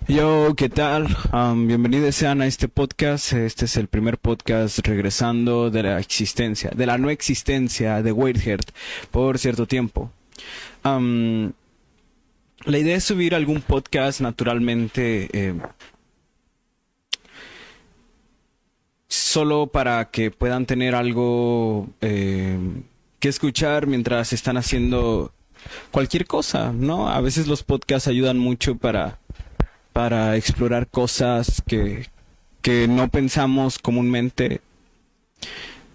Yo, ¿qué tal? Bienvenidos sean a este podcast. Este es el primer podcast regresando de la existencia, de la no existencia de Weirdhead por cierto tiempo. Am, la idea es subir algún podcast naturalmente solo para que puedan tener algo que escuchar mientras están haciendo cualquier cosa, ¿no? A veces los podcasts ayudan mucho para explorar cosas que no pensamos comúnmente.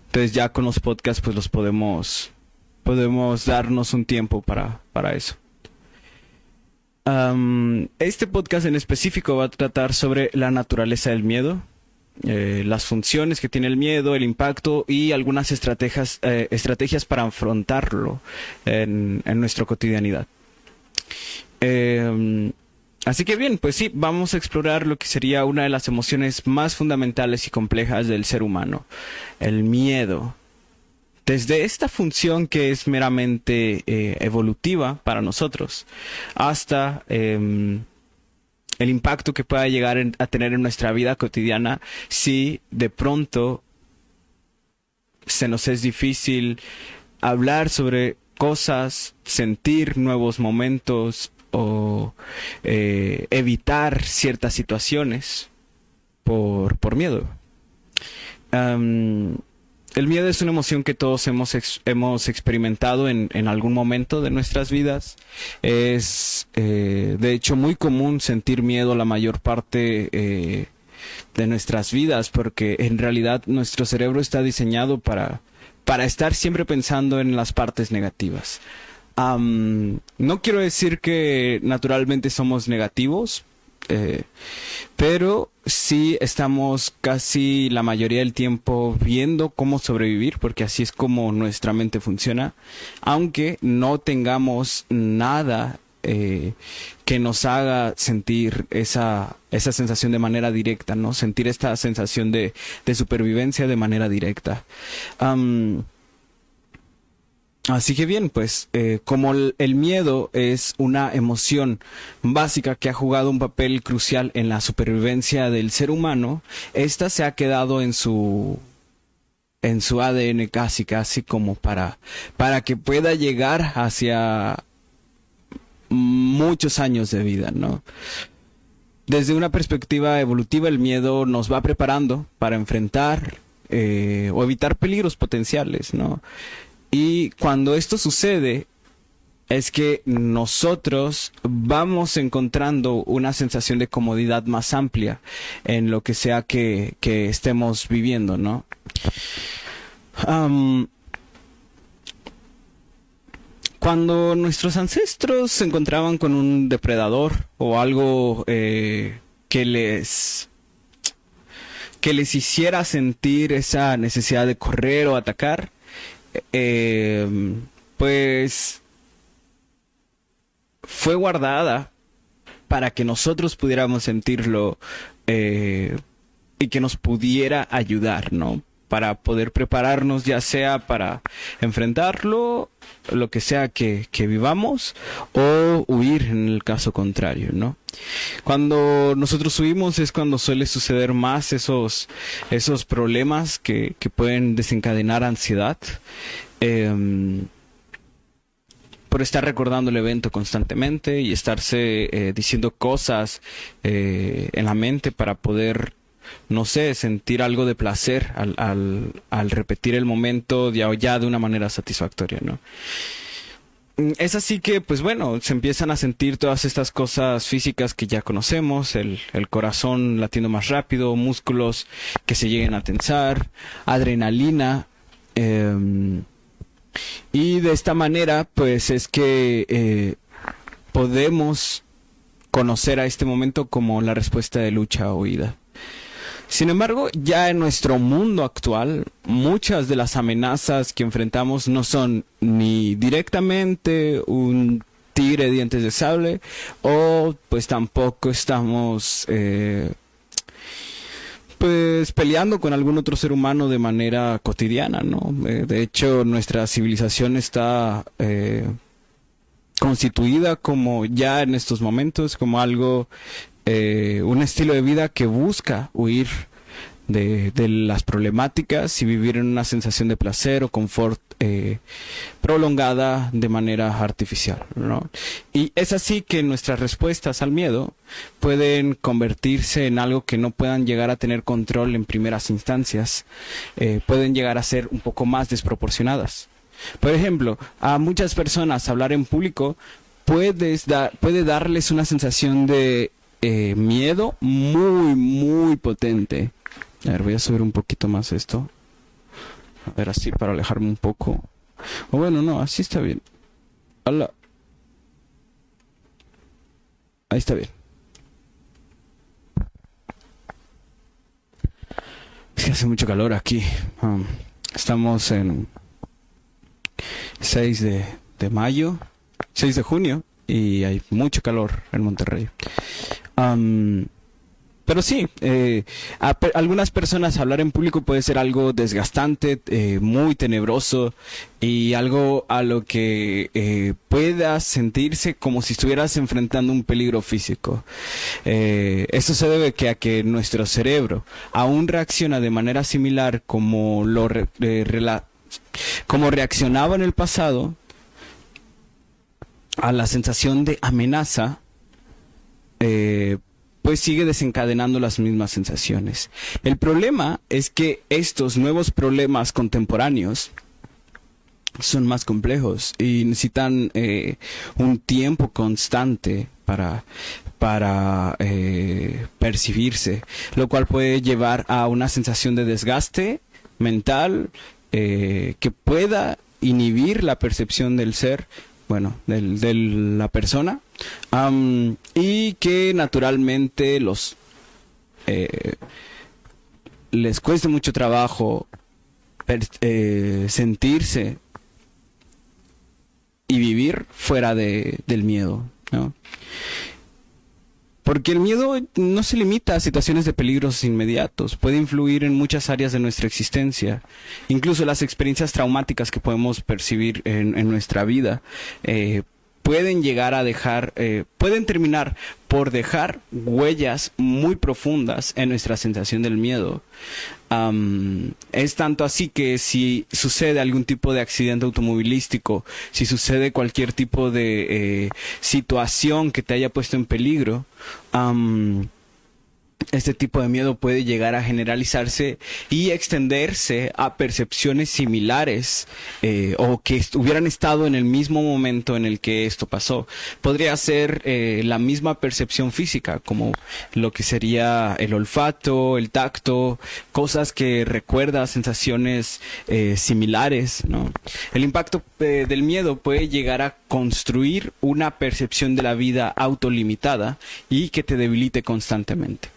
Entonces ya con los podcasts pues los podemos darnos un tiempo para eso. Este podcast en específico va a tratar sobre la naturaleza del miedo, las funciones que tiene el miedo, el impacto y algunas estrategias para afrontarlo en nuestra cotidianidad. Así que bien, pues sí, vamos a explorar lo que sería una de las emociones más fundamentales y complejas del ser humano, el miedo. Desde esta función que es meramente evolutiva para nosotros, hasta el impacto que pueda llegar a tener en nuestra vida cotidiana si de pronto se nos es difícil hablar sobre cosas, sentir nuevos momentos o evitar ciertas situaciones por miedo. El miedo es una emoción que todos hemos experimentado en algún momento de nuestras vidas. Es de hecho muy común sentir miedo la mayor parte de nuestras vidas, porque en realidad nuestro cerebro está diseñado para estar siempre pensando en las partes negativas. No quiero decir que naturalmente somos negativos, pero sí estamos casi la mayoría del tiempo viendo cómo sobrevivir, porque así es como nuestra mente funciona, aunque no tengamos nada que nos haga sentir esa sensación de manera directa, ¿no? Sentir esta sensación de supervivencia de manera directa. Así que bien, pues como el miedo es una emoción básica que ha jugado un papel crucial en la supervivencia del ser humano, esta se ha quedado en su ADN casi como para que pueda llegar hacia muchos años de vida, ¿no? Desde una perspectiva evolutiva, el miedo nos va preparando para enfrentar o evitar peligros potenciales, ¿no? Y cuando esto sucede, es que nosotros vamos encontrando una sensación de comodidad más amplia en lo que sea que estemos viviendo, ¿no? Cuando nuestros ancestros se encontraban con un depredador o algo que les hiciera sentir esa necesidad de correr o atacar, pues fue guardada para que nosotros pudiéramos sentirlo y que nos pudiera ayudar, ¿no? Para poder prepararnos, ya sea para enfrentarlo, lo que sea que vivamos, o huir en el caso contrario, ¿no? Cuando nosotros huimos es cuando suele suceder más esos problemas que pueden desencadenar ansiedad, por estar recordando el evento constantemente y estarse diciendo cosas en la mente para poder, no sé, sentir algo de placer al repetir el momento ya de una manera satisfactoria, ¿no? Es así que, pues bueno, se empiezan a sentir todas estas cosas físicas que ya conocemos, el corazón latiendo más rápido, músculos que se lleguen a tensar, adrenalina, y de esta manera, pues es que podemos conocer a este momento como la respuesta de lucha o huida. Sin embargo, ya en nuestro mundo actual, muchas de las amenazas que enfrentamos no son ni directamente un tigre de dientes de sable, o pues tampoco estamos pues peleando con algún otro ser humano de manera cotidiana, ¿no? De hecho, nuestra civilización está constituida como ya en estos momentos como algo un estilo de vida que busca huir de las problemáticas y vivir en una sensación de placer o confort prolongada de manera artificial, ¿no? Y es así que nuestras respuestas al miedo pueden convertirse en algo que no puedan llegar a tener control en primeras instancias, pueden llegar a ser un poco más desproporcionadas. Por ejemplo, a muchas personas hablar en público puede darles una sensación de miedo muy potente. A ver, voy a subir un poquito más esto. A ver, así para alejarme un poco. O bueno, no, así está bien. Hola. Ahí está bien. Es que hace mucho calor aquí. Estamos en 6 de mayo, 6 de junio, y hay mucho calor en Monterrey. Pero sí, algunas personas hablar en público puede ser algo desgastante, muy tenebroso y algo a lo que puedas sentirse como si estuvieras enfrentando un peligro físico. Esto se debe a que nuestro cerebro aún reacciona de manera similar como como reaccionaba en el pasado a la sensación de amenaza. Pues sigue desencadenando las mismas sensaciones. El problema es que estos nuevos problemas contemporáneos son más complejos y necesitan un tiempo constante para percibirse, lo cual puede llevar a una sensación de desgaste mental que pueda inhibir la percepción del ser, bueno, de la persona, y que naturalmente les cueste mucho trabajo sentirse y vivir fuera del miedo, ¿no? Porque el miedo no se limita a situaciones de peligros inmediatos, puede influir en muchas áreas de nuestra existencia, incluso las experiencias traumáticas que podemos percibir en nuestra vida, pueden llegar a pueden terminar por dejar huellas muy profundas en nuestra sensación del miedo. Es tanto así que si sucede algún tipo de accidente automovilístico, si sucede cualquier tipo de situación que te haya puesto en peligro, este tipo de miedo puede llegar a generalizarse y extenderse a percepciones similares o que hubieran estado en el mismo momento en el que esto pasó. Podría ser la misma percepción física, como lo que sería el olfato, el tacto, cosas que recuerdan sensaciones similares, ¿no? El impacto del miedo puede llegar a construir una percepción de la vida autolimitada y que te debilite constantemente.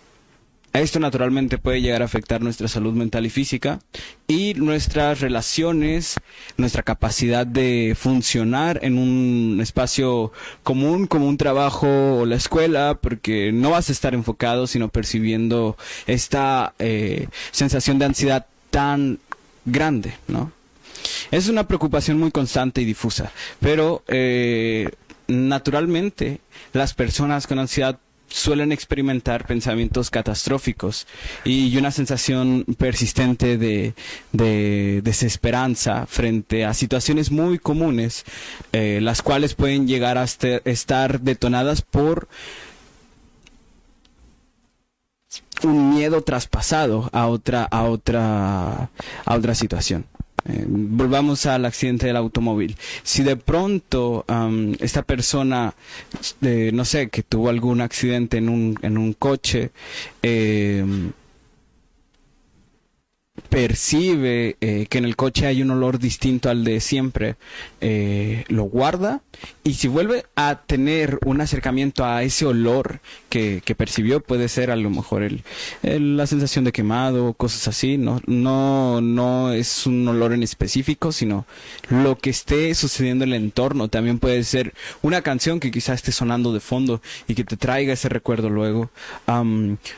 Esto naturalmente puede llegar a afectar nuestra salud mental y física y nuestras relaciones, nuestra capacidad de funcionar en un espacio común como un trabajo o la escuela, porque no vas a estar enfocado sino percibiendo esta sensación de ansiedad tan grande, ¿no? Es una preocupación muy constante y difusa, pero naturalmente las personas con ansiedad suelen experimentar pensamientos catastróficos y una sensación persistente de desesperanza frente a situaciones muy comunes, las cuales pueden llegar a estar detonadas por un miedo traspasado a otra situación. Volvamos al accidente del automóvil. Si de pronto esta persona, no sé, que tuvo algún accidente en un coche, percibe que en el coche hay un olor distinto al de siempre, lo guarda, y si vuelve a tener un acercamiento a ese olor que percibió, puede ser a lo mejor la sensación de quemado, cosas así, no es un olor en específico, sino lo que esté sucediendo en el entorno. También puede ser una canción que quizás esté sonando de fondo y que te traiga ese recuerdo luego.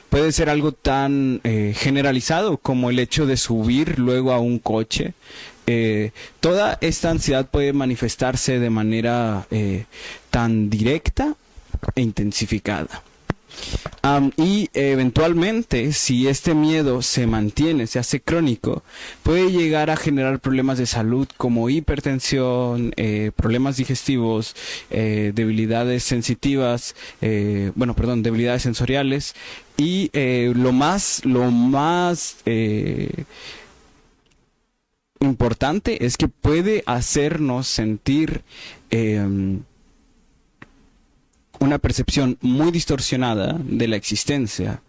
Puede ser algo tan generalizado como el hecho de subir luego a un coche. Toda esta ansiedad puede manifestarse de manera tan directa e intensificada. Y eventualmente, si este miedo se mantiene, se hace crónico, puede llegar a generar problemas de salud como hipertensión, problemas digestivos, debilidades sensitivas, debilidades sensoriales y lo más importante es que puede hacernos sentir una percepción muy distorsionada de la existencia,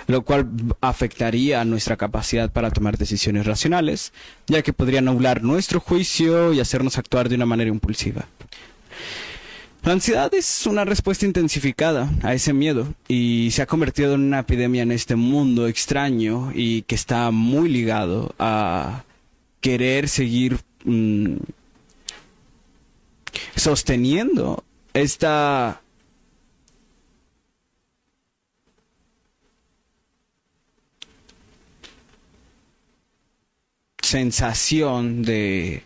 lo cual afectaría a nuestra capacidad para tomar decisiones racionales, ya que podría nublar nuestro juicio y hacernos actuar de una manera impulsiva. La ansiedad es una respuesta intensificada a ese miedo y se ha convertido en una epidemia en este mundo extraño y que está muy ligado a querer seguir sosteniendo esta sensación de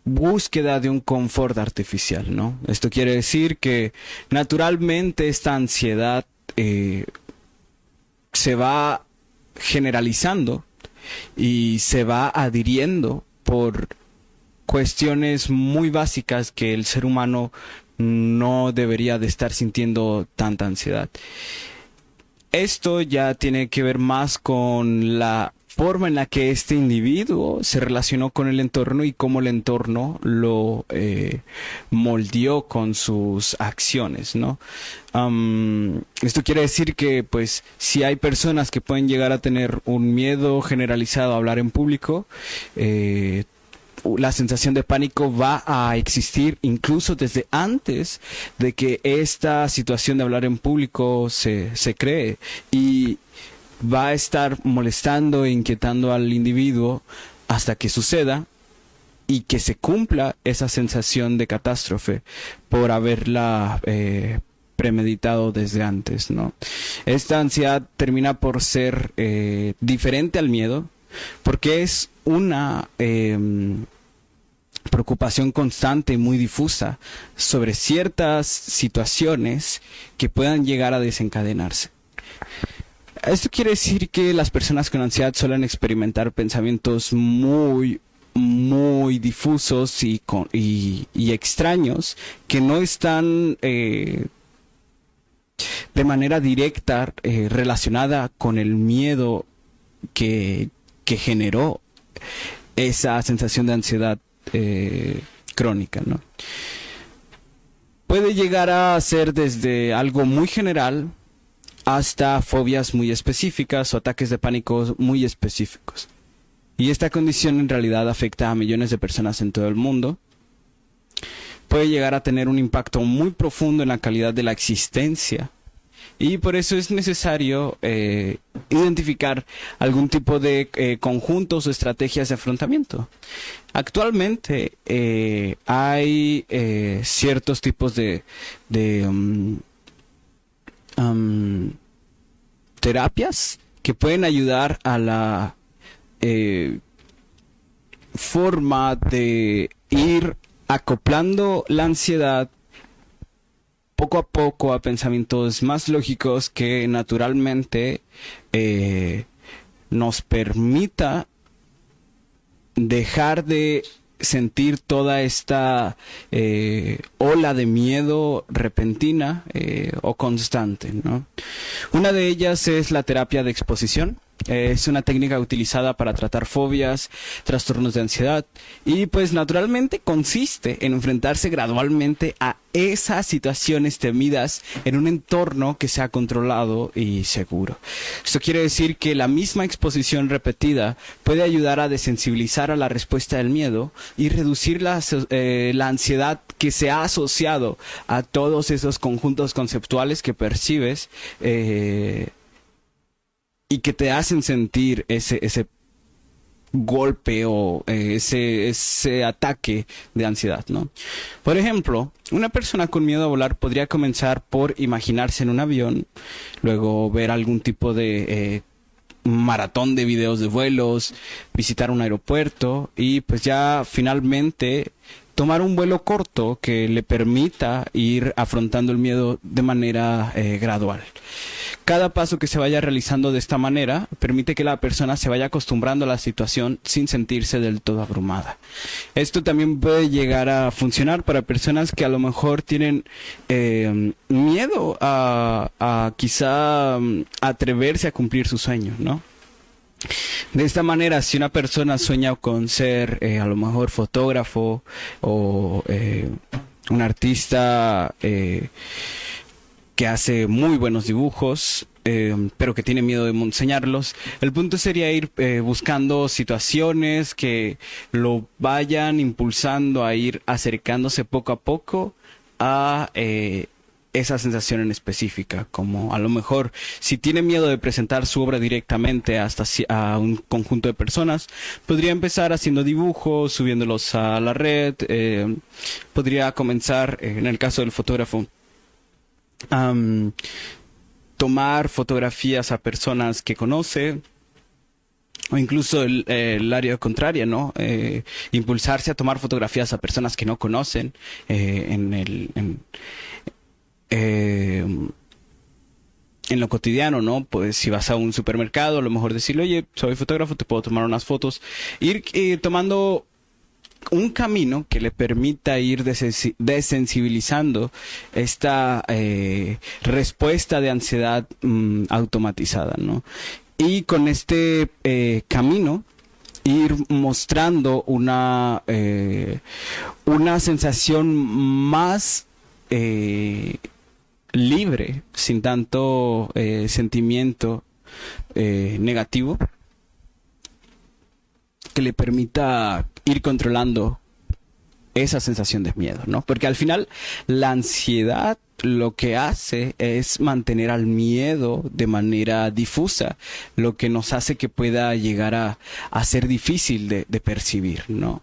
búsqueda de un confort artificial, ¿no? Esto quiere decir que naturalmente esta ansiedad se va generalizando y se va adhiriendo por cuestiones muy básicas que el ser humano no debería de estar sintiendo tanta ansiedad. Esto ya tiene que ver más con la forma en la que este individuo se relacionó con el entorno y cómo el entorno lo moldeó con sus acciones, ¿no? Esto quiere decir que, pues, si hay personas que pueden llegar a tener un miedo generalizado a hablar en público, la sensación de pánico va a existir incluso desde antes de que esta situación de hablar en público se cree, y va a estar molestando e inquietando al individuo hasta que suceda y que se cumpla esa sensación de catástrofe por haberla premeditado desde antes, ¿no? Esta ansiedad termina por ser diferente al miedo porque es una preocupación constante y muy difusa sobre ciertas situaciones que puedan llegar a desencadenarse. Esto quiere decir que las personas con ansiedad suelen experimentar pensamientos muy difusos y extraños que no están de manera directa relacionada con el miedo que generó esa sensación de ansiedad crónica, ¿no? Puede llegar a ser desde algo muy general hasta fobias muy específicas o ataques de pánico muy específicos. Y esta condición en realidad afecta a millones de personas en todo el mundo. Puede llegar a tener un impacto muy profundo en la calidad de la existencia. Y por eso es necesario identificar algún tipo de conjuntos o estrategias de afrontamiento. Actualmente hay ciertos tipos de terapias que pueden ayudar a la forma de ir acoplando la ansiedad poco a poco a pensamientos más lógicos que naturalmente nos permita dejar de sentir toda esta ola de miedo repentina o constante, ¿no? Una de ellas es la terapia de exposición. Es una técnica utilizada para tratar fobias, trastornos de ansiedad y pues naturalmente consiste en enfrentarse gradualmente a esas situaciones temidas en un entorno que sea controlado y seguro. Esto quiere decir que la misma exposición repetida puede ayudar a desensibilizar a la respuesta del miedo y reducir la ansiedad que se ha asociado a todos esos conjuntos conceptuales que percibes y que te hacen sentir ese golpe o ese ataque de ansiedad, ¿no? Por ejemplo, una persona con miedo a volar podría comenzar por imaginarse en un avión, luego ver algún tipo de maratón de videos de vuelos, visitar un aeropuerto y pues ya finalmente tomar un vuelo corto que le permita ir afrontando el miedo de manera gradual. Cada paso que se vaya realizando de esta manera permite que la persona se vaya acostumbrando a la situación sin sentirse del todo abrumada. Esto también puede llegar a funcionar para personas que a lo mejor tienen miedo a quizá atreverse a cumplir sus sueños, ¿no? De esta manera, si una persona sueña con ser a lo mejor fotógrafo o un artista que hace muy buenos dibujos, pero que tiene miedo de enseñarlos, el punto sería ir buscando situaciones que lo vayan impulsando a ir acercándose poco a poco a esa sensación en específica, como a lo mejor si tiene miedo de presentar su obra directamente hasta a un conjunto de personas, podría empezar haciendo dibujos, subiéndolos a la red, podría comenzar, en el caso del fotógrafo, tomar fotografías a personas que conoce, o incluso el área contraria, ¿no? Impulsarse a tomar fotografías a personas que no conocen en lo cotidiano, ¿no? Pues si vas a un supermercado, a lo mejor decirle, oye, soy fotógrafo, te puedo tomar unas fotos. Ir tomando un camino que le permita ir desensibilizando esta respuesta de ansiedad automatizada, ¿no? Y con este camino ir mostrando una sensación más libre, sin tanto sentimiento negativo, que le permita ir controlando esa sensación de miedo, ¿no? Porque al final la ansiedad lo que hace es mantener al miedo de manera difusa, lo que nos hace que pueda llegar a ser difícil de percibir, ¿no?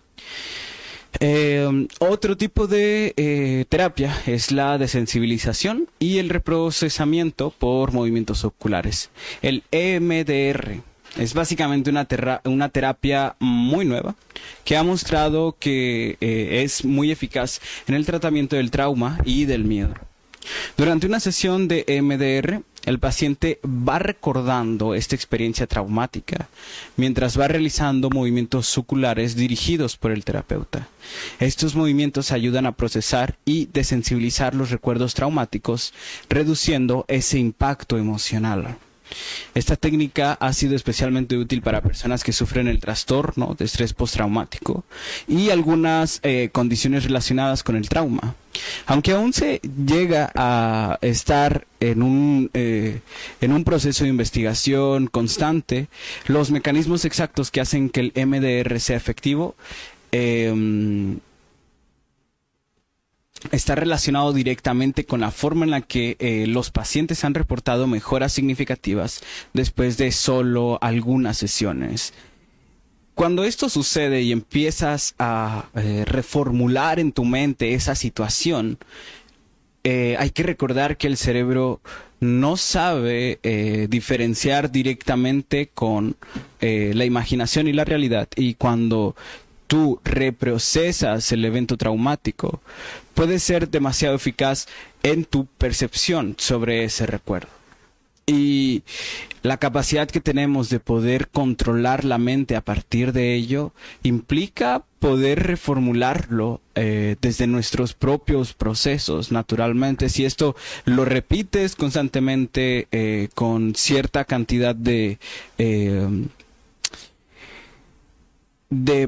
Otro tipo de terapia es la desensibilización y el reprocesamiento por movimientos oculares. El EMDR es básicamente una terapia muy nueva que ha mostrado que es muy eficaz en el tratamiento del trauma y del miedo. Durante una sesión de EMDR, el paciente va recordando esta experiencia traumática mientras va realizando movimientos oculares dirigidos por el terapeuta. Estos movimientos ayudan a procesar y desensibilizar los recuerdos traumáticos, reduciendo ese impacto emocional. Esta técnica ha sido especialmente útil para personas que sufren el trastorno de estrés postraumático y algunas condiciones relacionadas con el trauma. Aunque aún se llega a estar en un proceso de investigación constante, los mecanismos exactos que hacen que el MDR sea efectivo está relacionado directamente con la forma en la que los pacientes han reportado mejoras significativas después de solo algunas sesiones. Cuando esto sucede y empiezas a reformular en tu mente esa situación, hay que recordar que el cerebro no sabe diferenciar directamente con la imaginación y la realidad, y cuando tú reprocesas el evento traumático, puede ser demasiado eficaz en tu percepción sobre ese recuerdo. Y la capacidad que tenemos de poder controlar la mente a partir de ello implica poder reformularlo desde nuestros propios procesos, naturalmente. Si esto lo repites constantemente con cierta cantidad de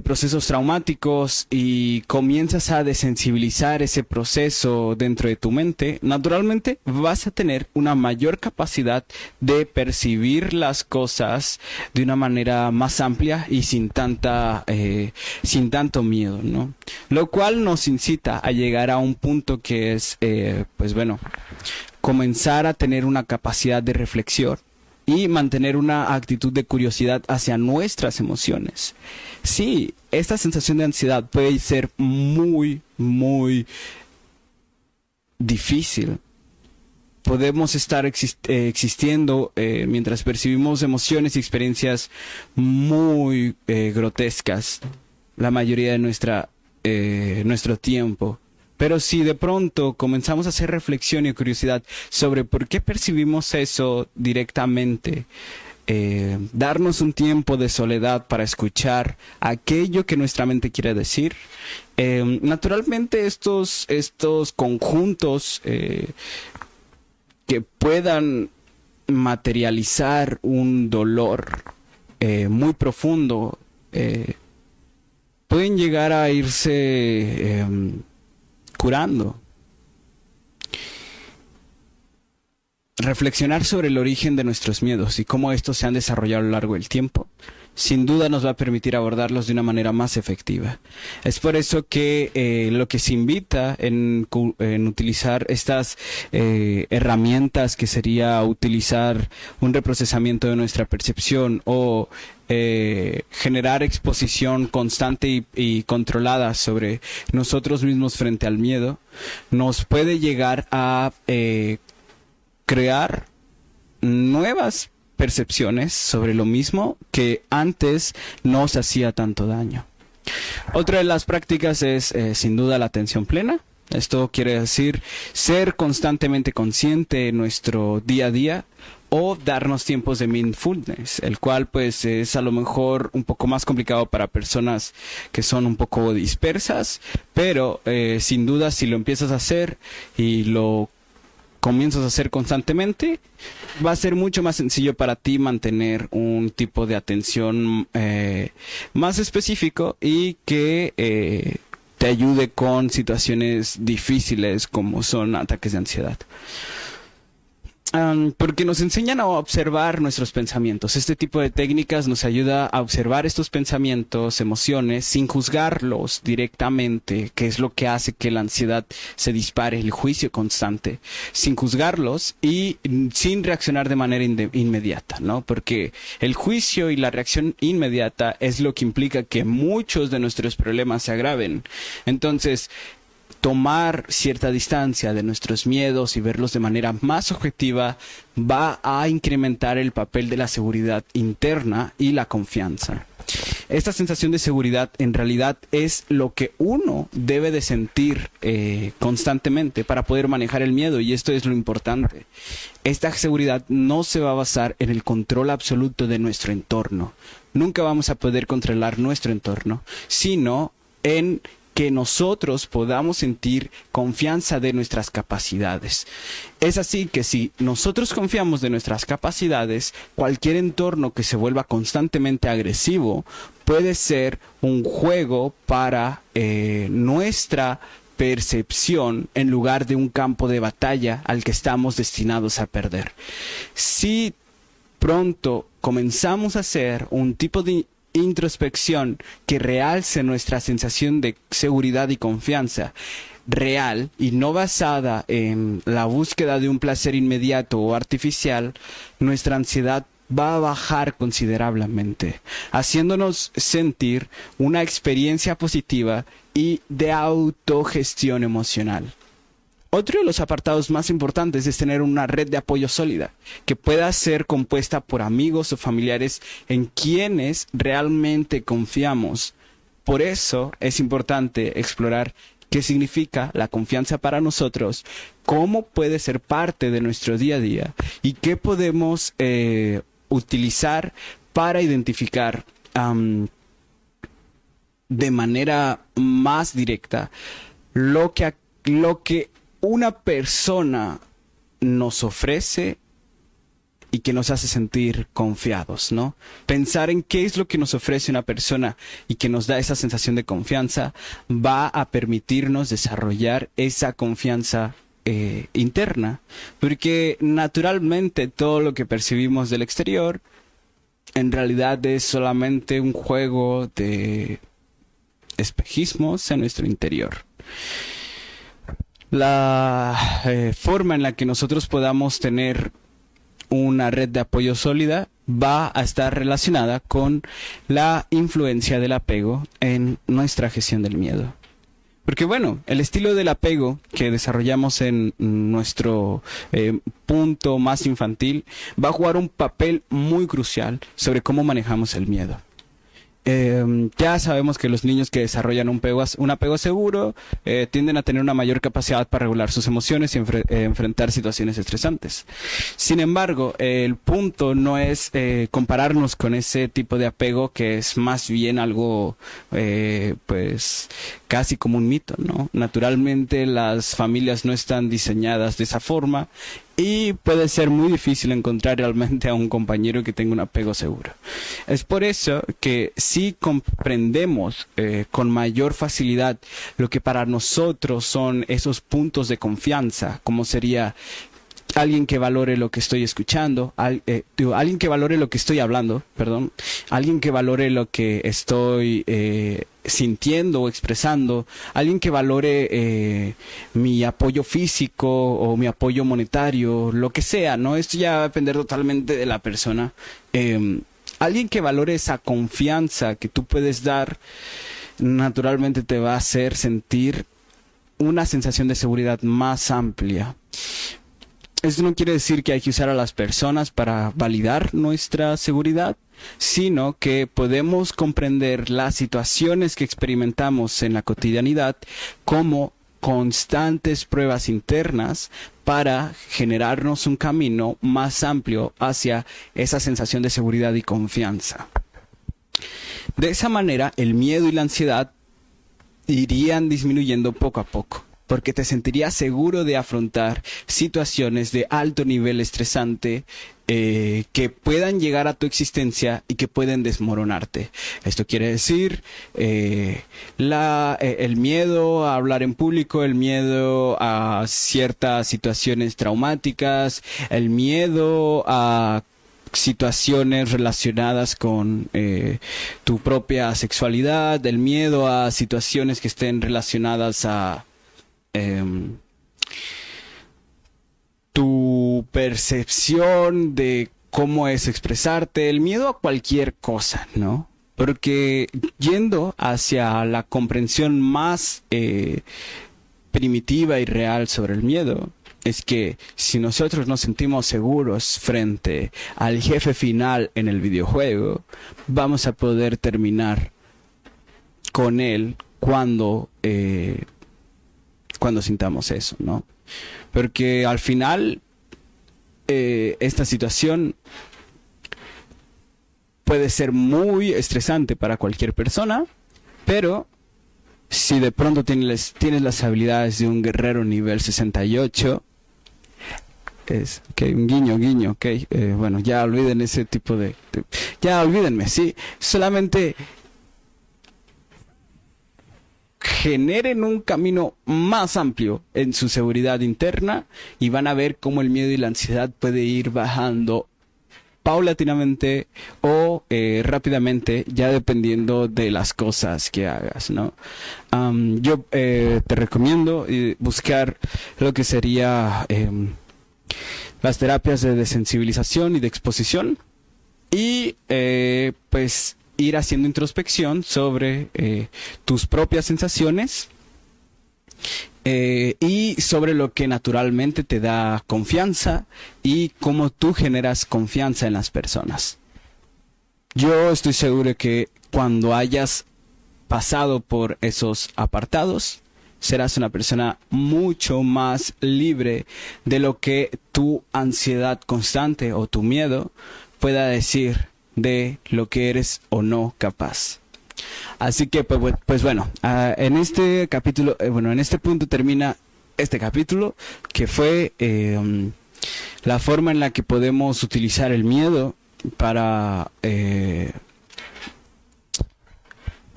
procesos traumáticos y comienzas a desensibilizar ese proceso dentro de tu mente, naturalmente vas a tener una mayor capacidad de percibir las cosas de una manera más amplia y sin tanto miedo, ¿no? Lo cual nos incita a llegar a un punto que es, comenzar a tener una capacidad de reflexión y mantener una actitud de curiosidad hacia nuestras emociones. Sí, esta sensación de ansiedad puede ser muy, muy difícil. Podemos estar existiendo mientras percibimos emociones y experiencias muy grotescas la mayoría de nuestra nuestro tiempo. Pero si de pronto comenzamos a hacer reflexión y curiosidad sobre por qué percibimos eso directamente, darnos un tiempo de soledad para escuchar aquello que nuestra mente quiere decir, naturalmente estos conjuntos que puedan materializar un dolor muy profundo, pueden llegar a irse curando. Reflexionar sobre el origen de nuestros miedos y cómo estos se han desarrollado a lo largo del tiempo, sin duda nos va a permitir abordarlos de una manera más efectiva. Es por eso que lo que se invita en utilizar estas herramientas, que sería utilizar un reprocesamiento de nuestra percepción o generar exposición constante y controlada sobre nosotros mismos frente al miedo, nos puede llegar a crear nuevas percepciones sobre lo mismo que antes nos hacía tanto daño. Otra de las prácticas es sin duda la atención plena. Esto quiere decir ser constantemente consciente en nuestro día a día o darnos tiempos de mindfulness, el cual pues es a lo mejor un poco más complicado para personas que son un poco dispersas, pero sin duda si lo empiezas a hacer y lo comienzas a hacer constantemente, va a ser mucho más sencillo para ti mantener un tipo de atención más específico y que te ayude con situaciones difíciles como son ataques de ansiedad. Porque nos enseñan a observar nuestros pensamientos. Este tipo de técnicas nos ayuda a observar estos pensamientos, emociones, sin juzgarlos directamente, que es lo que hace que la ansiedad se dispare, el juicio constante, sin juzgarlos y sin reaccionar de manera inmediata, ¿no? Porque el juicio y la reacción inmediata es lo que implica que muchos de nuestros problemas se agraven. Entonces, tomar cierta distancia de nuestros miedos y verlos de manera más objetiva va a incrementar el papel de la seguridad interna y la confianza. Esta sensación de seguridad en realidad es lo que uno debe de sentir constantemente para poder manejar el miedo, y esto es lo importante. Esta seguridad no se va a basar en el control absoluto de nuestro entorno. Nunca vamos a poder controlar nuestro entorno, sino en que nosotros podamos sentir confianza de nuestras capacidades. Es así que si nosotros confiamos de nuestras capacidades, cualquier entorno que se vuelva constantemente agresivo puede ser un juego para nuestra percepción en lugar de un campo de batalla al que estamos destinados a perder. Si pronto comenzamos a hacer un tipo de introspección que realce nuestra sensación de seguridad y confianza real y no basada en la búsqueda de un placer inmediato o artificial, nuestra ansiedad va a bajar considerablemente, haciéndonos sentir una experiencia positiva y de autogestión emocional. Otro de los apartados más importantes es tener una red de apoyo sólida, que pueda ser compuesta por amigos o familiares en quienes realmente confiamos. Por eso es importante explorar qué significa la confianza para nosotros, cómo puede ser parte de nuestro día a día y qué podemos utilizar para identificar de manera más directa lo que una persona nos ofrece y que nos hace sentir confiados, ¿no? Pensar en qué es lo que nos ofrece una persona y que nos da esa sensación de confianza va a permitirnos desarrollar esa confianza interna, porque naturalmente todo lo que percibimos del exterior en realidad es solamente un juego de espejismos en nuestro interior. La forma en la que nosotros podamos tener una red de apoyo sólida va a estar relacionada con la influencia del apego en nuestra gestión del miedo. Porque bueno, el estilo del apego que desarrollamos en nuestro punto más infantil va a jugar un papel muy crucial sobre cómo manejamos el miedo. Ya sabemos que los niños que desarrollan un apego seguro tienden a tener una mayor capacidad para regular sus emociones y enfrentar situaciones estresantes. Sin embargo, el punto no es compararnos con ese tipo de apego, que es más bien algo, pues, casi como un mito, ¿no? Naturalmente, las familias no están diseñadas de esa forma y puede ser muy difícil encontrar realmente a un compañero que tenga un apego seguro. Es por eso que si comprendemos con mayor facilidad lo que para nosotros son esos puntos de confianza, como sería alguien que valore lo que estoy escuchando, alguien que valore lo que estoy hablando, perdón, alguien que valore lo que estoy sintiendo o expresando, alguien que valore mi apoyo físico o mi apoyo monetario, lo que sea, ¿no? Esto ya va a depender totalmente de la persona. Alguien que valore esa confianza que tú puedes dar, naturalmente te va a hacer sentir una sensación de seguridad más amplia. Esto no quiere decir que hay que usar a las personas para validar nuestra seguridad, sino que podemos comprender las situaciones que experimentamos en la cotidianidad como constantes pruebas internas para generarnos un camino más amplio hacia esa sensación de seguridad y confianza. De esa manera, el miedo y la ansiedad irían disminuyendo poco a poco, porque te sentirías seguro de afrontar situaciones de alto nivel estresante que puedan llegar a tu existencia y que pueden desmoronarte. Esto quiere decir el miedo a hablar en público, el miedo a ciertas situaciones traumáticas, el miedo a situaciones relacionadas con tu propia sexualidad, el miedo a situaciones que estén relacionadas a tu percepción de cómo es expresarte, el miedo a cualquier cosa, ¿no? Porque yendo hacia la comprensión más primitiva y real sobre el miedo, es que si nosotros nos sentimos seguros frente al jefe final en el videojuego, vamos a poder terminar con él cuando sintamos eso, ¿no? Porque al final esta situación puede ser muy estresante para cualquier persona, pero si de pronto tienes las habilidades de un guerrero nivel 68, es un guiño, bueno, ya olviden ese tipo ya olvídenme, sí, solamente generen un camino más amplio en su seguridad interna y van a ver cómo el miedo y la ansiedad puede ir bajando paulatinamente o rápidamente, ya dependiendo de las cosas que hagas, ¿no? Yo te recomiendo buscar lo que sería las terapias de desensibilización y de exposición y pues ir haciendo introspección sobre tus propias sensaciones y sobre lo que naturalmente te da confianza y cómo tú generas confianza en las personas. Yo estoy seguro que cuando hayas pasado por esos apartados, serás una persona mucho más libre de lo que tu ansiedad constante o tu miedo pueda decir de lo que eres o no capaz. Así que pues bueno, en este capítulo, en este punto termina este capítulo, que fue la forma en la que podemos utilizar el miedo para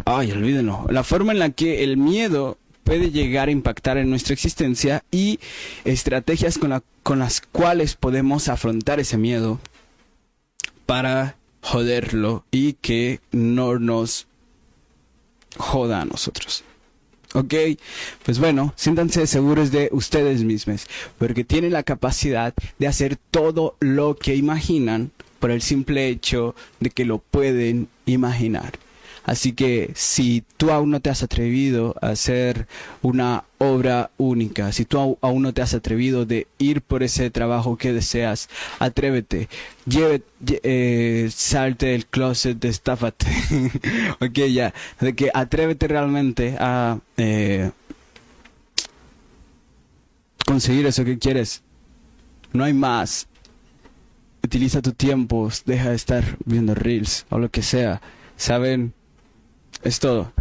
olvídenlo, la forma en la que el miedo puede llegar a impactar en nuestra existencia y estrategias con las cuales podemos afrontar ese miedo para joderlo y que no nos joda a nosotros. Ok, pues bueno, siéntanse seguros de ustedes mismos, porque tienen la capacidad de hacer todo lo que imaginan por el simple hecho de que lo pueden imaginar. Así que si tú aún no te has atrevido a hacer una obra única, si tú aún no te has atrevido de ir por ese trabajo que deseas, atrévete, salte del closet, destápate, ok, ya, de que atrévete realmente a conseguir eso que quieres. No hay más. Utiliza tu tiempo, deja de estar viendo reels o lo que sea. ¿Saben? Es todo.